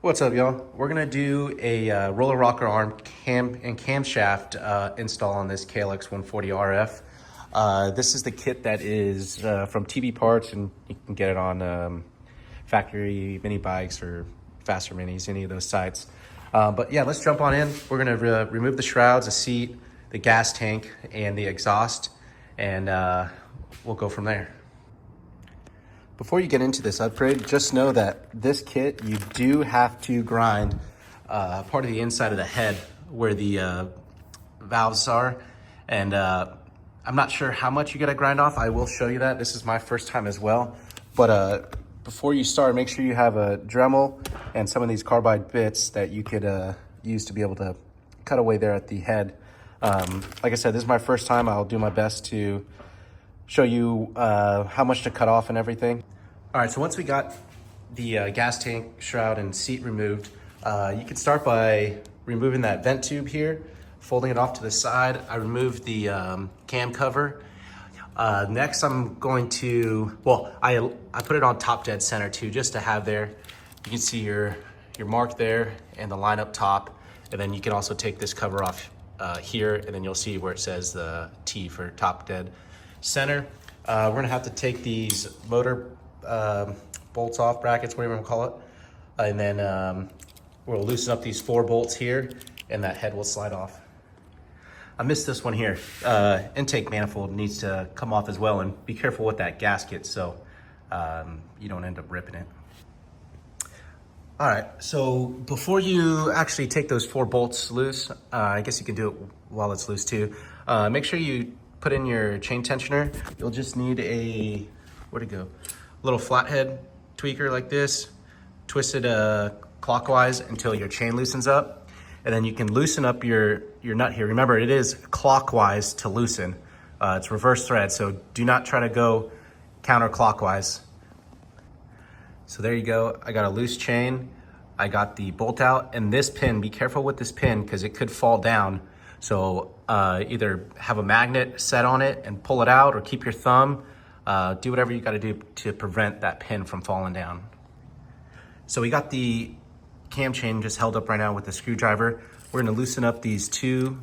What's up, y'all? We're gonna do a roller rocker arm camshaft install on this KLX140RF. This is the kit that is from TV Parts, and you can get it on factory mini bikes or faster minis, any of those sites. But yeah, let's jump on in. We're gonna remove the shrouds, the seat, the gas tank, and the exhaust, and we'll go from there. Before you get into this upgrade, just know that this kit, you do have to grind part of the inside of the head where the valves are. And I'm not sure how much you gotta grind off. I will show you that. This is my first time as well. But before you start, make sure you have a Dremel and some of these carbide bits that you could use to be able to cut away there at the head. Like I said, this is my first time. I'll do my best to show you how much to cut off and everything. All right, so once we got the gas tank, shroud, and seat removed, you can start by removing that vent tube here, folding it off to the side. I removed the cam cover. Next, I'm going to, I put it on top dead center too, just to have there. You can see your mark there and the line up top. And then you can also take this cover off here, and then you'll see where it says the T for top dead center. We're gonna have to take these motor bolts off, brackets, whatever you wanna call it. And then we'll loosen up these 4 bolts here, and that head will slide off. I missed this one here. Intake manifold needs to come off as well, and be careful with that gasket so you don't end up ripping it. All right, so before you actually take those 4 bolts loose, I guess you can do it while it's loose too. Make sure you put in your chain tensioner. You'll just need a, where'd it go? Little flathead tweaker like this. Twist it clockwise until your chain loosens up. And then you can loosen up your nut here. Remember, it is clockwise to loosen. It's reverse thread, so do not try to go counterclockwise. So there you go. I got a loose chain. I got the bolt out, and this pin, be careful with this pin because it could fall down. So either have a magnet set on it and pull it out, or keep your thumb. Do whatever you gotta do to prevent that pin from falling down. So we got the cam chain just held up right now with the screwdriver. We're gonna loosen up these two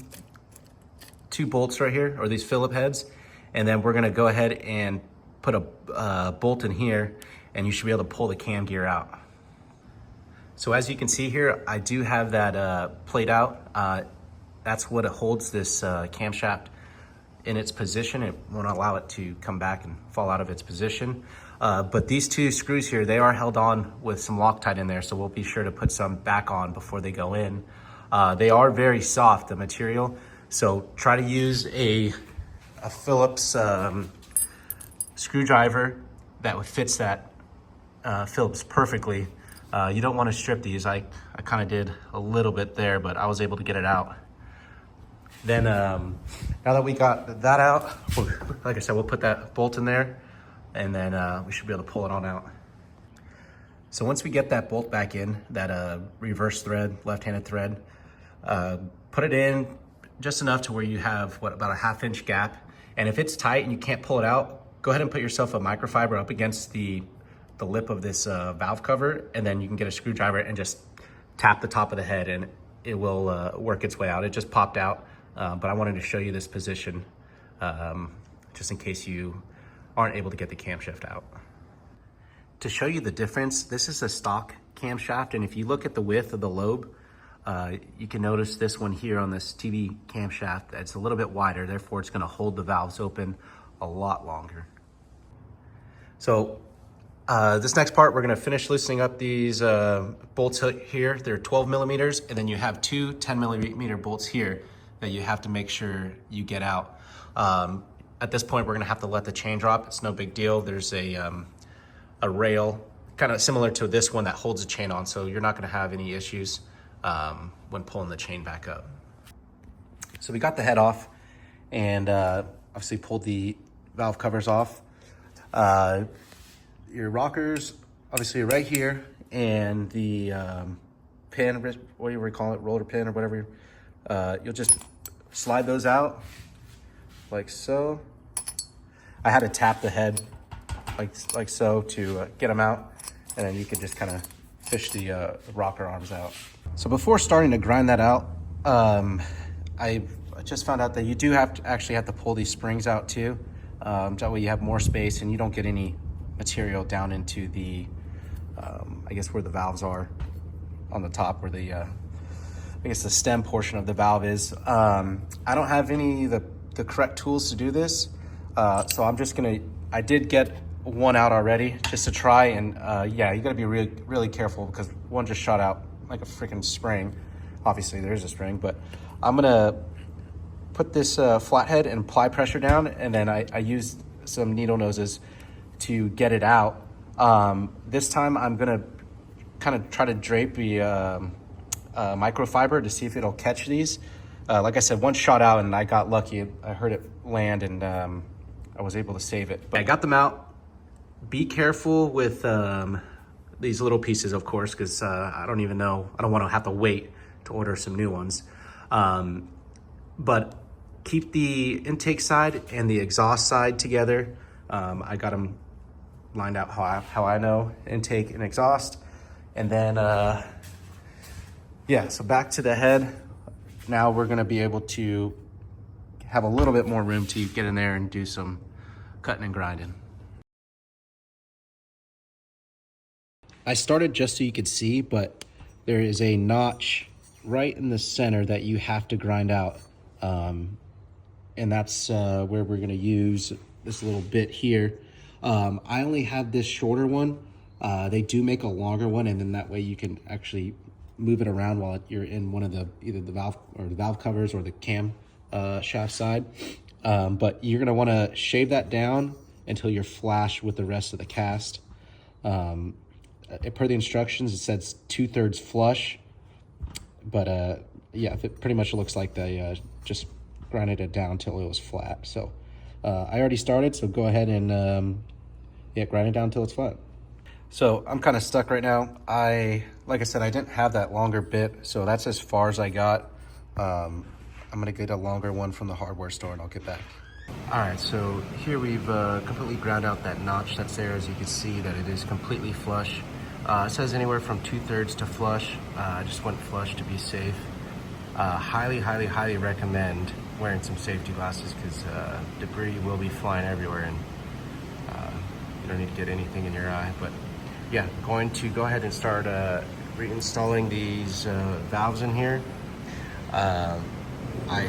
bolts right here, or these Phillip heads. And then we're gonna go ahead and put a bolt in here, and you should be able to pull the cam gear out. So as you can see here, I do have that plate out. That's what it holds this camshaft in its position. It won't allow it to come back and fall out of its position. But these 2 screws here, they are held on with some Loctite in there, so we'll be sure to put some back on before they go in. They are very soft, the material, so try to use a Phillips screwdriver that fits that Phillips perfectly. You don't want to strip these. I kind of did a little bit there, but I was able to get it out. Then now that we got that out, like I said, we'll put that bolt in there, and then we should be able to pull it on out. So once we get that bolt back in, that reverse thread, left-handed thread, put it in just enough to where you have, about a 1/2 inch gap. And if it's tight and you can't pull it out, go ahead and put yourself a microfiber up against the lip of this valve cover, and then you can get a screwdriver and just tap the top of the head, and it will work its way out. It just popped out. But I wanted to show you this position just in case you aren't able to get the camshaft out. To show you the difference, this is a stock camshaft, and if you look at the width of the lobe, you can notice this one here on this TV camshaft, it's a little bit wider, therefore it's gonna hold the valves open a lot longer. So this next part, we're gonna finish loosening up these bolts here. They're 12 millimeters, and then you have 2 10 millimeter bolts here that you have to make sure you get out. At this point, we're gonna have to let the chain drop. It's no big deal. There's a rail, kind of similar to this one, that holds the chain on, so you're not gonna have any issues when pulling the chain back up. So we got the head off, and obviously pulled the valve covers off. Your rockers, obviously right here, and the pin, whatever you call it, roller pin or whatever, you'll just slide those out like so. I had to tap the head like so to get them out, and then you can just kind of fish the rocker arms out. So before starting to grind that out, I just found out that you do actually have to pull these springs out too. That way you have more space and you don't get any material down into the, I guess where the valves are on the top, where the, I guess the stem portion of the valve is. I don't have any of the correct tools to do this. So I'm just I did get one out already just to try, and yeah, you gotta be really careful because one just shot out like a freaking spring. Obviously there is a spring, but I'm gonna put this flathead and apply pressure down, and then I used some needle noses to get it out. This time I'm gonna kind of try to drape the microfiber to see if it'll catch these. Like I said, one shot out and I got lucky. I heard it land and I was able to save it. But I got them out. Be careful with these little pieces, of course, because I don't even know. I don't want to have to wait to order some new ones. But keep the intake side and the exhaust side together. I got them lined out how I know intake and exhaust. And then, yeah, so back to the head. Now we're gonna be able to have a little bit more room to get in there and do some cutting and grinding. I started just so you could see, but there is a notch right in the center that you have to grind out. And that's where we're gonna use this little bit here. I only had this shorter one. They do make a longer one, and then that way you can actually move it around while you're in one of either the valve covers or the cam shaft side. But you're gonna wanna shave that down until you're flush with the rest of the cast. Per the instructions, it says 2/3 flush, but yeah, it pretty much looks like they just grinded it down till it was flat. So I already started, so go ahead and yeah, grind it down until it's flat. So I'm kind of stuck right now. Like I said, I didn't have that longer bit, so that's as far as I got. I'm gonna get a longer one from the hardware store and I'll get back. All right, so here we've completely ground out that notch that's there. As you can see that it is completely flush. It says anywhere from 2/3 to flush. I just went flush to be safe. Highly recommend wearing some safety glasses because debris will be flying everywhere and you don't need to get anything in your eye. But yeah, going to go ahead and start reinstalling these valves in here. I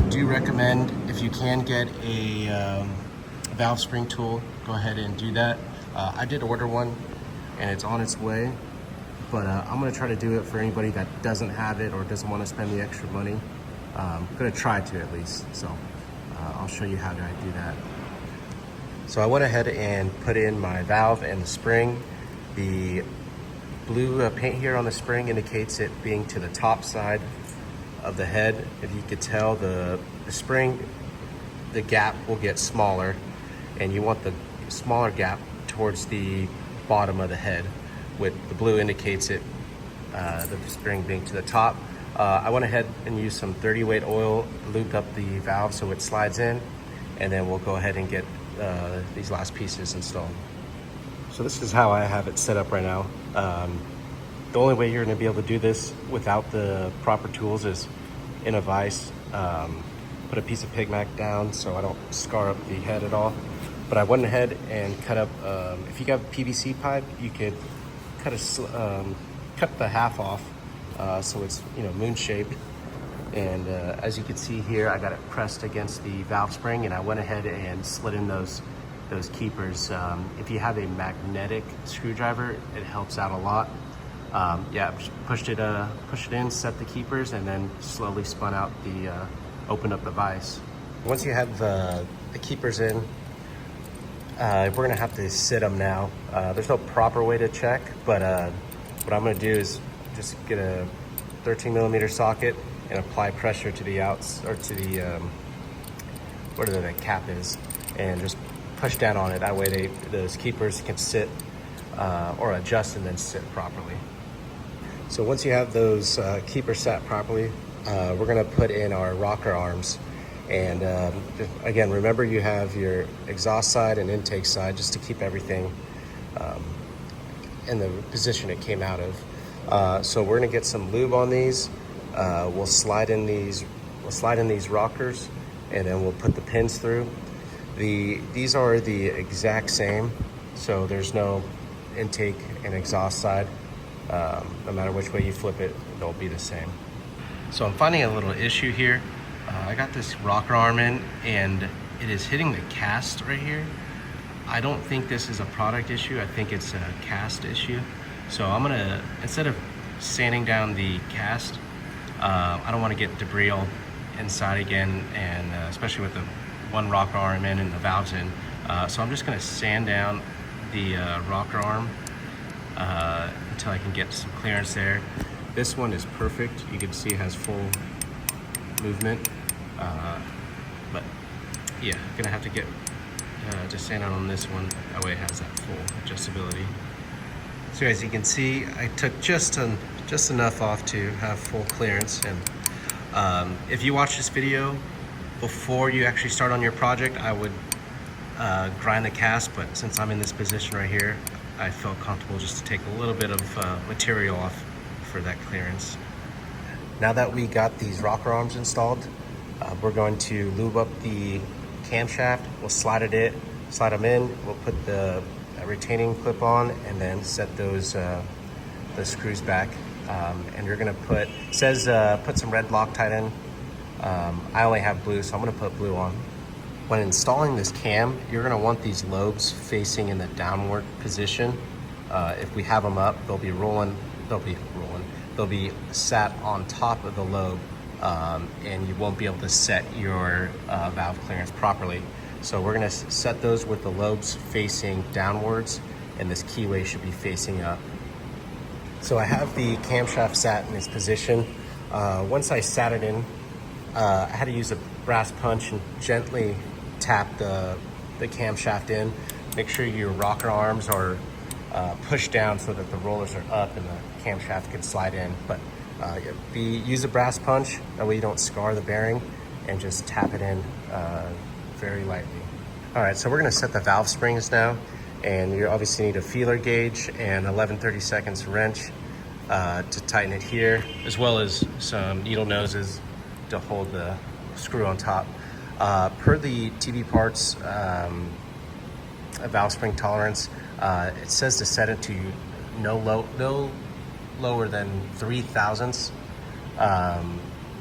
do recommend, if you can get a valve spring tool, go ahead and do that. I did order one and it's on its way, but I'm gonna try to do it for anybody that doesn't have it or doesn't want to spend the extra money. I'm gonna try to at least, so I'll show you how I do that. So I went ahead and put in my valve and the spring. The blue paint here on the spring indicates it being to the top side of the head. If you could tell, the spring, the gap will get smaller, and you want the smaller gap towards the bottom of the head. With the blue indicates it, the spring being to the top. I went ahead and used some 30 weight oil, lubed up the valve so it slides in, and then we'll go ahead and get these last pieces installed. So this is how I have it set up right now. The only way you're gonna be able to do this without the proper tools is in a vise. Put a piece of pig mac down so I don't scar up the head at all. But I went ahead and cut up, if you got PVC pipe, you could cut the half off so it's, you know, moon shaped. And as you can see here, I got it pressed against the valve spring, and I went ahead and slid in those keepers. If you have a magnetic screwdriver, it helps out a lot. Yeah, pushed it in, set the keepers, and then slowly spun out opened up the vise. Once you have the keepers in, we're gonna have to sit them now. There's no proper way to check, but what I'm gonna do is just get a 13mm socket and apply pressure to the outs, or to the where the cap is, and just push down on it. That way those keepers can sit or adjust and then sit properly. So once you have those keepers set properly, we're gonna put in our rocker arms. And again, remember you have your exhaust side and intake side just to keep everything in the position it came out of. So we're gonna get some lube on these. We'll slide in these rockers, and then we'll put the pins through. These are the exact same, so there's no intake and exhaust side. No matter which way you flip it, they'll be the same. So I'm finding a little issue here. I got this rocker arm in, and it is hitting the cast right here. I don't think this is a product issue. I think it's a cast issue. So I'm gonna, instead of sanding down the cast, I don't want to get debris all inside again, and especially with the one rocker arm in and the valves in. So I'm just gonna sand down the rocker arm until I can get some clearance there. This one is perfect. You can see it has full movement. But yeah, gonna have to get just sand out on this one. That way it has that full adjustability. So as you can see, I took just enough off to have full clearance. And if you watch this video before you actually start on your project, I would grind the cast, but since I'm in this position right here, I felt comfortable just to take a little bit of material off for that clearance. Now that we got these rocker arms installed, we're going to lube up the camshaft. We'll slide them in. We'll put the retaining clip on, and then set those the screws back. And you're gonna put, it says put some red Loctite in. I only have blue, so I'm gonna put blue on. When installing this cam, you're gonna want these lobes facing in the downward position. If we have them up, they'll be sat on top of the lobe, and you won't be able to set your valve clearance properly. So we're gonna set those with the lobes facing downwards, and this keyway should be facing up. So I have the camshaft sat in this position. Once I sat it in, I had to use a brass punch and gently tap the camshaft in. Make sure your rocker arms are pushed down so that the rollers are up and the camshaft can slide in. But use a brass punch, that way you don't scar the bearing, and just tap it in very lightly. All right, so we're gonna set the valve springs now, and you obviously need a feeler gauge and 11/32 wrench to tighten it here, as well as some needle noses to hold the screw on top. Per the TB Parts valve spring tolerance, it says to set it to no lower than 3 thousandths.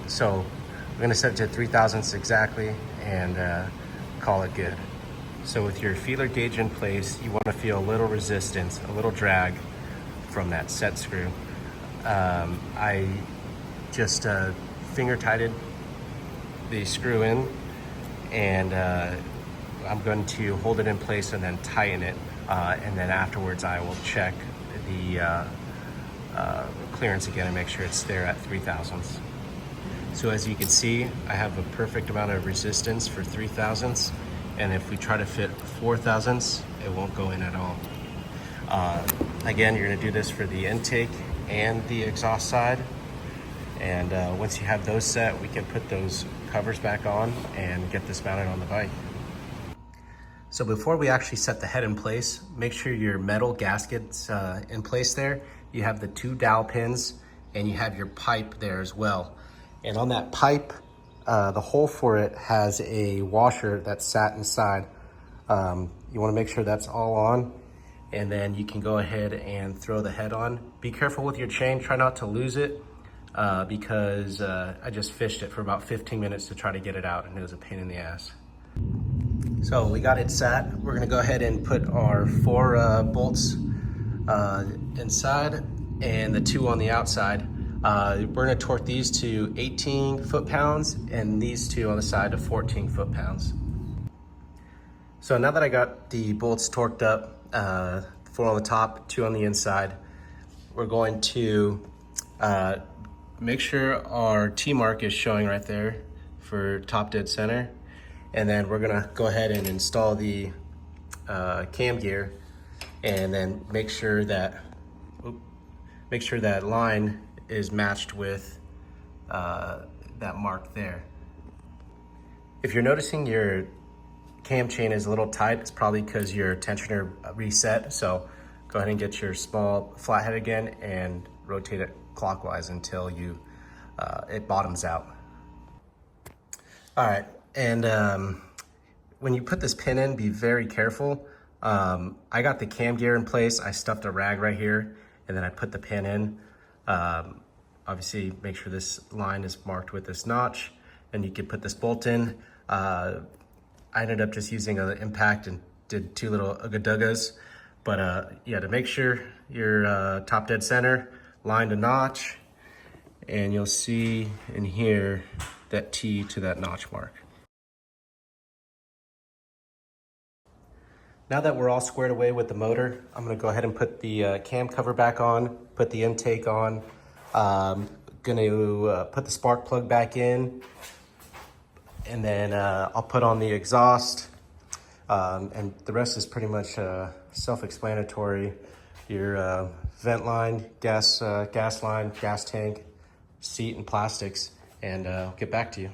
So we're gonna set it to 3 thousandths exactly, and call it good. So with your feeler gauge in place, you want to feel a little resistance, a little drag from that set screw. I just finger tightened the screw in, and I'm going to hold it in place and then tighten it, and then afterwards I will check the clearance again and make sure it's there at 3 thousandths. So as you can see, I have a perfect amount of resistance for 3 thousandths, and if we try to fit 4 thousandths, it won't go in at all. Again, you're gonna do this for the intake and the exhaust side, and once you have those set, we can put those covers back on and get this mounted on the bike. So before we actually set the head in place, make sure your metal gasket's in place there. You have the 2 dowel pins, and you have your pipe there as well. And on that pipe, the hole for it has a washer that's sat inside. You wanna make sure that's all on, and then you can go ahead and throw the head on. Be careful with your chain, try not to lose it, because I just fished it for about 15 minutes to try to get it out, and it was a pain in the ass. So we got it sat. We're gonna go ahead and put our 4 bolts inside and the 2 on the outside. We're gonna torque these to 18 foot-pounds and these 2 on the side to 14 foot-pounds. So now that I got the bolts torqued up, 4 on the top, 2 on the inside, we're going to make sure our T-mark is showing right there for top dead center. And then we're gonna go ahead and install the cam gear, and then make sure that line is matched with that mark there. If you're noticing your cam chain is a little tight, it's probably because your tensioner reset. So go ahead and get your small flathead again and rotate it clockwise until it bottoms out. All right, and when you put this pin in, be very careful. I got the cam gear in place. I stuffed a rag right here, and then I put the pin in. Obviously, make sure this line is marked with this notch, and you can put this bolt in. I ended up just using an impact and did two little ugga-duggas. But yeah, to make sure you're top dead center, line to notch, and you'll see in here that T to that notch mark. Now that we're all squared away with the motor, I'm gonna go ahead and put the cam cover back on, put the intake on. Gonna put the spark plug back in, and then I'll put on the exhaust, and the rest is pretty much self-explanatory. Your vent line, gas line, gas tank, seat, and plastics, and I'll get back to you.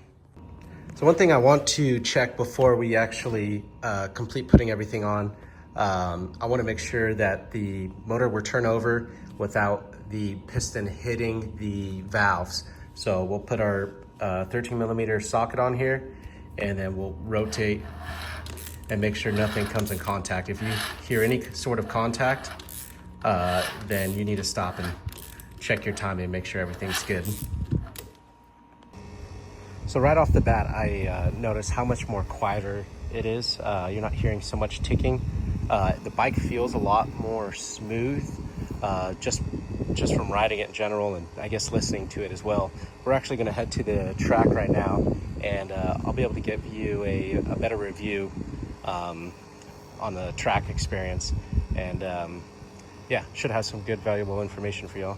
So one thing I want to check before we actually complete putting everything on, I want to make sure that the motor will turn over without the piston hitting the valves. So we'll put our 13mm socket on here, and then we'll rotate and make sure nothing comes in contact. If you hear any sort of contact, then you need to stop and check your timing and make sure everything's good. So right off the bat, I noticed how much more quieter it is. You're not hearing so much ticking. The bike feels a lot more smooth, just from riding it in general, and I guess listening to it as well. We're actually going to head to the track right now, and I'll be able to give you a better review on the track experience, and yeah, should have some good valuable information for y'all.